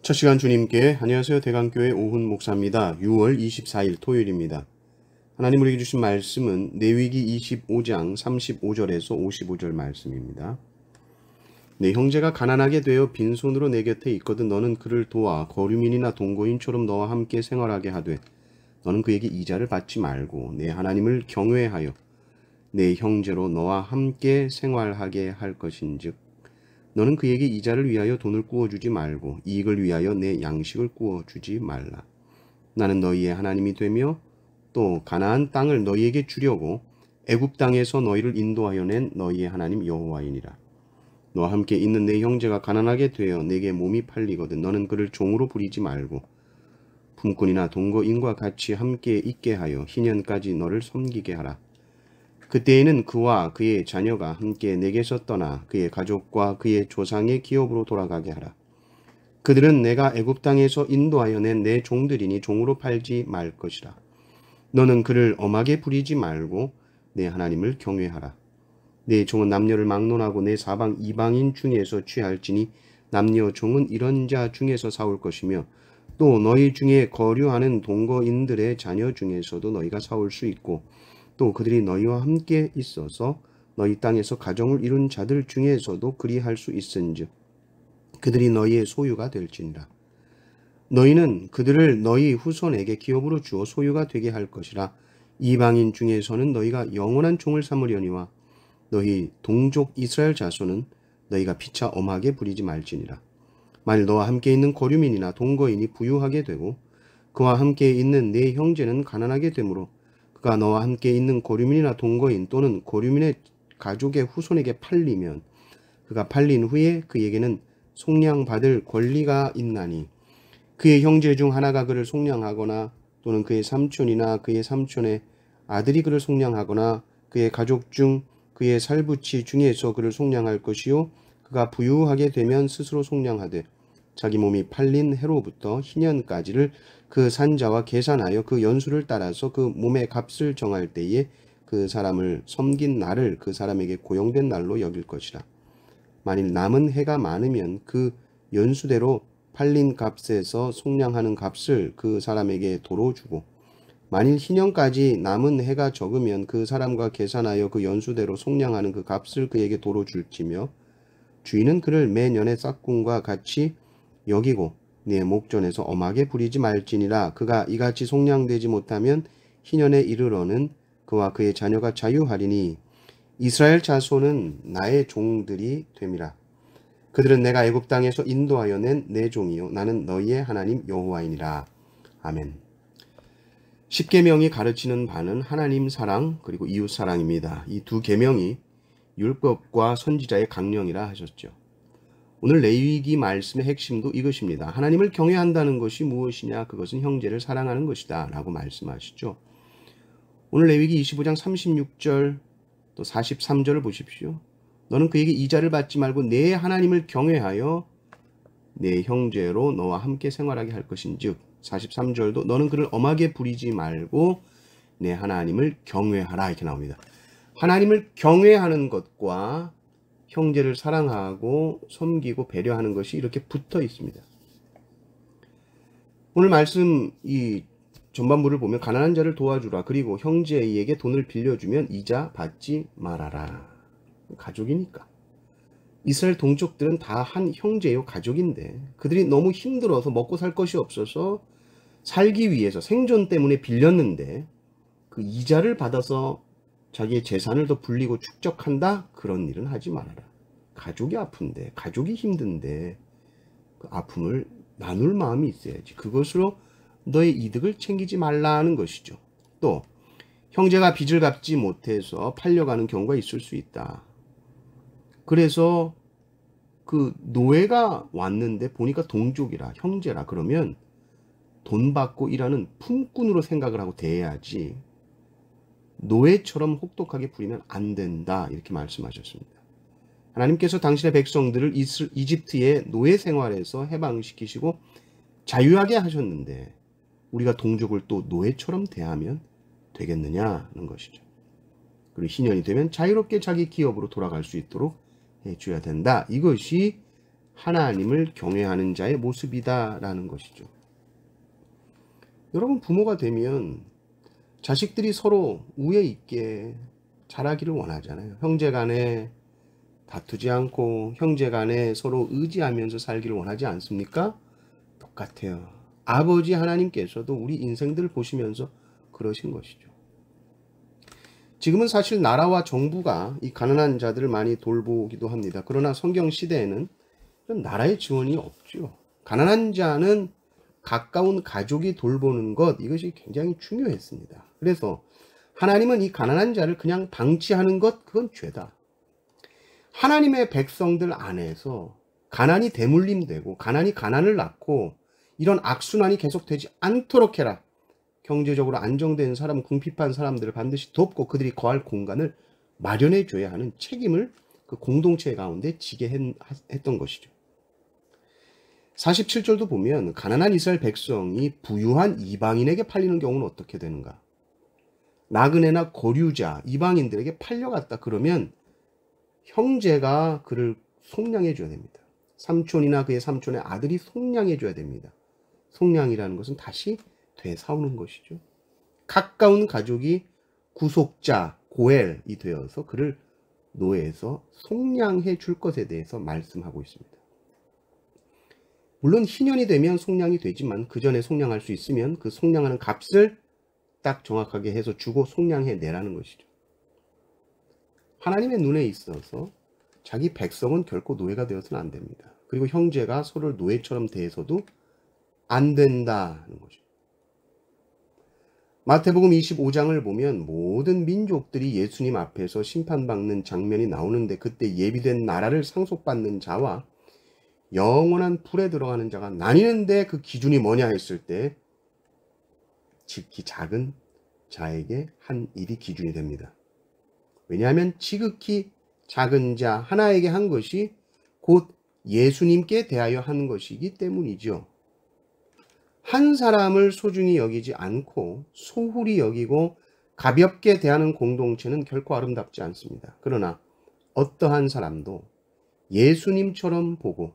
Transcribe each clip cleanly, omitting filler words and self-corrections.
첫 시간 주님께 안녕하세요. 대강교회 오훈 목사입니다. 6월 24일 토요일입니다. 하나님 우리에게 주신 말씀은 레위기 25장 35절에서 55절 말씀입니다. 내 형제가 가난하게 되어 빈손으로 내 곁에 있거든 너는 그를 도와 거류민이나 동거인처럼 너와 함께 생활하게 하되 너는 그에게 이자를 받지 말고 내 하나님을 경외하여 내 형제로 너와 함께 생활하게 할 것인즉 너는 그에게 이자를 위하여 돈을 구워주지 말고 이익을 위하여 내 양식을 구워주지 말라. 나는 너희의 하나님이 되며 또 가나안 땅을 너희에게 주려고 애굽 땅에서 너희를 인도하여 낸 너희의 하나님 여호와이니라. 너와 함께 있는 내 형제가 가난하게 되어 내게 몸이 팔리거든 너는 그를 종으로 부리지 말고 품꾼이나 동거인과 같이 함께 있게 하여 희년까지 너를 섬기게 하라. 그때에는 그와 그의 자녀가 함께 내게서 떠나 그의 가족과 그의 조상의 기업으로 돌아가게 하라. 그들은 내가 애굽 땅에서 인도하여 낸 내 종들이니 종으로 팔지 말 것이라. 너는 그를 엄하게 부리지 말고 내 하나님을 경외하라. 내 종은 남녀를 막론하고 내 사방 이방인 중에서 취할지니 남녀 종은 이런 자 중에서 사올 것이며 또 너희 중에 거류하는 동거인들의 자녀 중에서도 너희가 사올 수 있고 또 그들이 너희와 함께 있어서 너희 땅에서 가정을 이룬 자들 중에서도 그리할 수 있은즉 그들이 너희의 소유가 될지니라. 너희는 그들을 너희 후손에게 기업으로 주어 소유가 되게 할 것이라. 이방인 중에서는 너희가 영원한 종을 삼으려니와 너희 동족 이스라엘 자손은 너희가 피차 엄하게 부리지 말지니라. 만일 너와 함께 있는 거류민이나 동거인이 부유하게 되고 그와 함께 있는 네 형제는 가난하게 되므로 그가 너와 함께 있는 거류민이나 동거인 또는 거류민의 가족의 후손에게 팔리면 그가 팔린 후에 그에게는 속량받을 권리가 있나니 그의 형제 중 하나가 그를 속량하거나 또는 그의 삼촌이나 그의 삼촌의 아들이 그를 속량하거나 그의 가족 중 그의 살부치 중에서 그를 속량할 것이요 그가 부유하게 되면 스스로 속량하되 자기 몸이 팔린 해로부터 희년까지를 그 산자와 계산하여 그 연수를 따라서 그 몸의 값을 정할 때에 그 사람을 섬긴 날을 그 사람에게 고용된 날로 여길 것이라. 만일 남은 해가 많으면 그 연수대로 팔린 값에서 속량하는 값을 그 사람에게 도로 주고 만일 희년까지 남은 해가 적으면 그 사람과 계산하여 그 연수대로 속량하는 그 값을 그에게 도로 줄지며 주인은 그를 매년의 싹군과 같이 여기고 네 목전에서 엄하게 부리지 말지니라. 그가 이같이 속량되지 못하면 희년에 이르러는 그와 그의 자녀가 자유하리니 이스라엘 자손은 나의 종들이 됨이라. 그들은 내가 애굽 땅에서 인도하여 낸 내 종이요 나는 너희의 하나님 여호와이니라. 아멘. 십계명이 가르치는 바는 하나님 사랑 그리고 이웃 사랑입니다. 이 두 계명이 율법과 선지자의 강령이라 하셨죠. 오늘 레위기 말씀의 핵심도 이것입니다. 하나님을 경외한다는 것이 무엇이냐? 그것은 형제를 사랑하는 것이다 라고 말씀하시죠. 오늘 레위기 25장 36절 또 43절을 보십시오. 너는 그에게 이자를 받지 말고 내 하나님을 경외하여 내 형제로 너와 함께 생활하게 할 것인즉 43절도 너는 그를 엄하게 부리지 말고 내 하나님을 경외하라 이렇게 나옵니다. 하나님을 경외하는 것과 형제를 사랑하고 섬기고 배려하는 것이 이렇게 붙어 있습니다. 오늘 말씀 이 전반부를 보면 가난한 자를 도와주라. 그리고 형제에게 돈을 빌려주면 이자 받지 말아라. 가족이니까. 이스라엘 동족들은 다 한 형제요 가족인데 그들이 너무 힘들어서 먹고 살 것이 없어서 살기 위해서 생존 때문에 빌렸는데 그 이자를 받아서 자기의 재산을 더 불리고 축적한다? 그런 일은 하지 말아라. 가족이 아픈데 가족이 힘든데 그 아픔을 나눌 마음이 있어야지. 그것으로 너의 이득을 챙기지 말라는 것이죠. 또 형제가 빚을 갚지 못해서 팔려가는 경우가 있을 수 있다. 그래서 그 노예가 왔는데 보니까 동족이라 형제라 그러면 돈 받고 일하는 품꾼으로 생각을 하고 대해야지 노예처럼 혹독하게 부리면 안 된다 이렇게 말씀하셨습니다. 하나님께서 당신의 백성들을 이집트의 노예 생활에서 해방시키시고 자유하게 하셨는데 우리가 동족을 또 노예처럼 대하면 되겠느냐는 것이죠. 그리고 신년이 되면 자유롭게 자기 기업으로 돌아갈 수 있도록 해줘야 된다. 이것이 하나님을 경외하는 자의 모습이다라는 것이죠. 여러분, 부모가 되면 자식들이 서로 우애 있게 자라기를 원하잖아요. 형제 간에 다투지 않고 형제 간에 서로 의지하면서 살기를 원하지 않습니까? 똑같아요. 아버지 하나님께서도 우리 인생들을 보시면서 그러신 것이죠. 지금은 사실 나라와 정부가 이 가난한 자들을 많이 돌보기도 합니다. 그러나 성경 시대에는 이런 나라의 지원이 없죠. 가난한 자는 가까운 가족이 돌보는 것, 이것이 굉장히 중요했습니다. 그래서 하나님은 이 가난한 자를 그냥 방치하는 것, 그건 죄다. 하나님의 백성들 안에서 가난이 대물림되고 가난이 가난을 낳고 이런 악순환이 계속되지 않도록 해라. 경제적으로 안정된 사람, 궁핍한 사람들을 반드시 돕고 그들이 거할 공간을 마련해 줘야 하는 책임을 그 공동체 가운데 지게 했던 것이죠. 47절도 보면 가난한 이스라엘 백성이 부유한 이방인에게 팔리는 경우는 어떻게 되는가? 나그네나 거류자, 이방인들에게 팔려갔다 그러면 형제가 그를 속량해 줘야 됩니다. 삼촌이나 그의 삼촌의 아들이 속량해 줘야 됩니다. 속량이라는 것은 다시 되사오는 것이죠. 가까운 가족이 구속자, 고엘이 되어서 그를 노예에서 속량해 줄 것에 대해서 말씀하고 있습니다. 물론 희년이 되면 속량이 되지만 그 전에 속량할 수 있으면 그 속량하는 값을 딱 정확하게 해서 주고 속량해 내라는 것이죠. 하나님의 눈에 있어서 자기 백성은 결코 노예가 되어서는 안 됩니다. 그리고 형제가 서로를 노예처럼 대해서도 안 된다는 거죠. 마태복음 25장을 보면 모든 민족들이 예수님 앞에서 심판받는 장면이 나오는데 그때 예비된 나라를 상속받는 자와 영원한 불에 들어가는 자가 나뉘는데 그 기준이 뭐냐 했을 때 지극히 작은 자에게 한 일이 기준이 됩니다. 왜냐하면 지극히 작은 자 하나에게 한 것이 곧 예수님께 대하여 한 것이기 때문이죠. 한 사람을 소중히 여기지 않고 소홀히 여기고 가볍게 대하는 공동체는 결코 아름답지 않습니다. 그러나 어떠한 사람도 예수님처럼 보고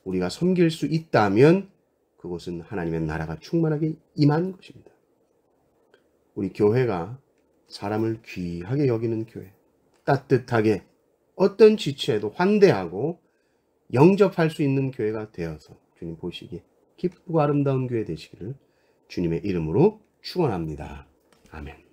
우리가 섬길 수 있다면 그것은 하나님의 나라가 충만하게 임한 것입니다. 우리 교회가 사람을 귀하게 여기는 교회, 따뜻하게 어떤 지체에도 환대하고 영접할 수 있는 교회가 되어서 주님 보시기에 기쁘고 아름다운 교회 되시기를 주님의 이름으로 축원합니다. 아멘.